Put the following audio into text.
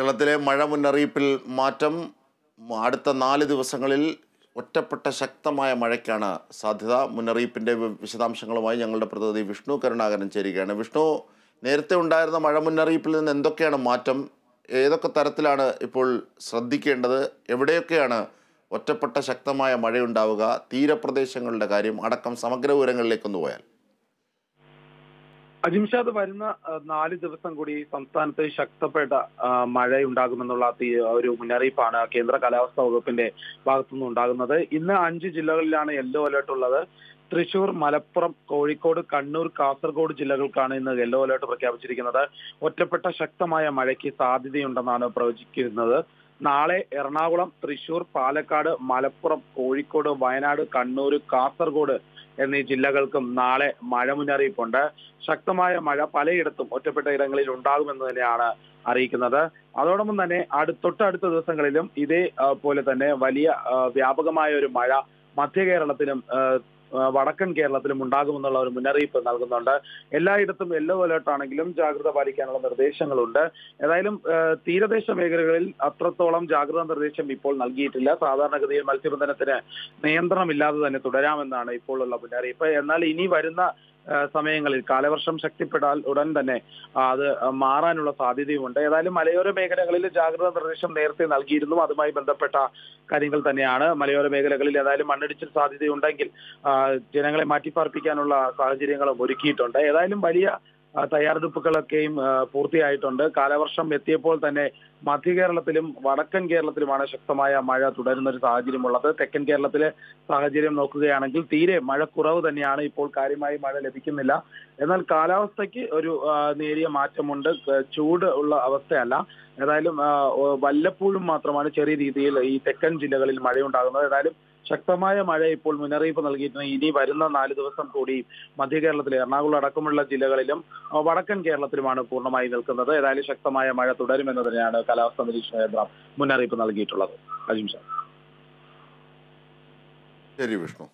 കേരളത്തിലെ മഴ മുന്നറിയിപ്പിൽ മാറ്റം. അടുത്ത 4 ദിവസങ്ങളിൽ ഒറ്റപ്പെട്ട ശക്തമായ മഴയ്ക്കാണ് സാധ്യത. മുന്നറിയിപ്പിൻ്റെ വിശദാംശങ്ങളുമായി ഞങ്ങളുടെ പ്രതിനിധി വിഷ്ണു കരുണാകരൻ ചേരുകയാണ്. വിഷ്ണു, നേരത്തെ ഉണ്ടായിരുന്ന മഴ മുന്നറിയിപ്പിൽ നിന്ന് എന്തൊക്കെയാണ് മാറ്റം? ഏതൊക്കെ തരത്തിലാണ് ഇപ്പോൾ ശ്രദ്ധിക്കേണ്ടത്? എവിടെയൊക്കെയാണ് ഒറ്റപ്പെട്ട ശക്തമായ മഴയുണ്ടാവുക? തീരപ്രദേശങ്ങളുടെ കാര്യം അടക്കം സമഗ്ര വിവരങ്ങളിലേക്കൊന്ന് പോയാൽ. അജിംഷാദ്, വരുന്ന 4 ദിവസം കൂടി സംസ്ഥാനത്ത് ശക്തപ്പെട്ട മഴയുണ്ടാകുമെന്നുള്ള ഒരു മുന്നറിയിപ്പാണ് കേന്ദ്ര കാലാവസ്ഥാ വകുപ്പിന്റെ ഭാഗത്തുനിന്ന് ഉണ്ടാകുന്നത്. ഇന്ന് 5 ജില്ലകളിലാണ് യെല്ലോ അലേർട്ട് ഉള്ളത്. തൃശൂർ, മലപ്പുറം, കോഴിക്കോട്, കണ്ണൂർ, കാസർഗോഡ് ജില്ലകൾക്കാണ് ഇന്ന് യെല്ലോ അലേർട്ട് പ്രഖ്യാപിച്ചിരിക്കുന്നത്. ഒറ്റപ്പെട്ട ശക്തമായ മഴയ്ക്ക് സാധ്യതയുണ്ടെന്നാണ് പ്രവചിക്കുന്നത്. നാളെ എറണാകുളം, തൃശൂർ, പാലക്കാട്, മലപ്പുറം, കോഴിക്കോട്, വയനാട്, കണ്ണൂർ, കാസർഗോഡ് എന്നീ ജില്ലകൾക്കും നാളെ മഴ മുന്നറിയിപ്പുണ്ട്. ശക്തമായ മഴ പലയിടത്തും ഒറ്റപ്പെട്ട ഇടങ്ങളിൽ ഉണ്ടാകുമെന്ന് തന്നെയാണ് അറിയിക്കുന്നത്. അതോടൊപ്പം തന്നെ തൊട്ടടുത്ത ദിവസങ്ങളിലും ഇതേ പോലെ തന്നെ വലിയ വ്യാപകമായ ഒരു മഴ മധ്യ കേരളത്തിലും വടക്കൻ കേരളത്തിലും ഉണ്ടാകുമെന്നുള്ള ഒരു മുന്നറിയിപ്പ് നൽകുന്നുണ്ട്. എല്ലായിടത്തും യെല്ലോ അലേർട്ട് ആണെങ്കിലും ജാഗ്രത പാലിക്കാനുള്ള നിർദ്ദേശങ്ങളുണ്ട്. ഏതായാലും തീരദേശ മേഖലകളിൽ അത്രത്തോളം ജാഗ്രതാ നിർദ്ദേശം ഇപ്പോൾ നൽകിയിട്ടില്ല. സാധാരണഗതിയിൽ മത്സ്യബന്ധനത്തിന് നിയന്ത്രണമില്ലാതെ തന്നെ തുടരാമെന്നാണ് ഇപ്പോഴുള്ള മുന്നറിയിപ്പ്. എന്നാൽ ഇനി വരുന്ന സമയങ്ങളിൽ കാലവർഷം ശക്തിപ്പെട്ടാൽ ഉടൻ തന്നെ അത് മാറാനുള്ള സാധ്യതയുമുണ്ട്. ഏതായാലും മലയോര മേഖലകളിൽ ജാഗ്രതാ നിർദ്ദേശം നേരത്തെ നൽകിയിരുന്നു. അതുമായി ബന്ധപ്പെട്ട കാര്യങ്ങൾ തന്നെയാണ്. മലയോര മേഖലകളിൽ ഏതായാലും മണ്ണിടിച്ചിൽ സാധ്യതയുണ്ടെങ്കിൽ ജനങ്ങളെ മാറ്റിപ്പാർപ്പിക്കാനുള്ള സാഹചര്യങ്ങളും ഒരുക്കിയിട്ടുണ്ട്. ഏതായാലും വലിയ തയ്യാറെടുപ്പുകളൊക്കെയും പൂർത്തിയായിട്ടുണ്ട്. കാലവർഷം എത്തിയപ്പോൾ തന്നെ മധ്യ കേരളത്തിലും വടക്കൻ കേരളത്തിലുമാണ് ശക്തമായ മഴ തുടരുന്ന ഒരു സാഹചര്യമുള്ളത്. തെക്കൻ കേരളത്തിലെ സാഹചര്യം നോക്കുകയാണെങ്കിൽ തീരെ മഴ കുറവ് തന്നെയാണ്. ഇപ്പോൾ കാര്യമായി മഴ ലഭിക്കുന്നില്ല. എന്നാൽ കാലാവസ്ഥയ്ക്ക് ഒരു നേരിയ മാറ്റമുണ്ട്. ചൂട് ഉള്ള അവസ്ഥയല്ല. ഏതായാലും വല്ലപ്പോഴും മാത്രമാണ് ചെറിയ രീതിയിൽ ഈ തെക്കൻ ജില്ലകളിൽ മഴയുണ്ടാകുന്നത്. ഏതായാലും ശക്തമായ മഴ ഇപ്പോൾ മുന്നറിയിപ്പ് നൽകിയിട്ടുണ്ട്. ഇനി വരുന്ന 4 ദിവസം കൂടി മധ്യ കേരളത്തിലെ എറണാകുളം അടക്കമുള്ള ജില്ലകളിലും വടക്കൻ കേരളത്തിലുമാണ് പൂർണ്ണമായി നിൽക്കുന്നത്. ഏതായാലും ശക്തമായ മഴ തുടരുമെന്ന് തന്നെയാണ് കാലാവസ്ഥാ നിരീക്ഷണ കേന്ദ്രം മുന്നറിയിപ്പ് നൽകിയിട്ടുള്ളത്. അജിംഷ. ശരി വിഷ്ണു.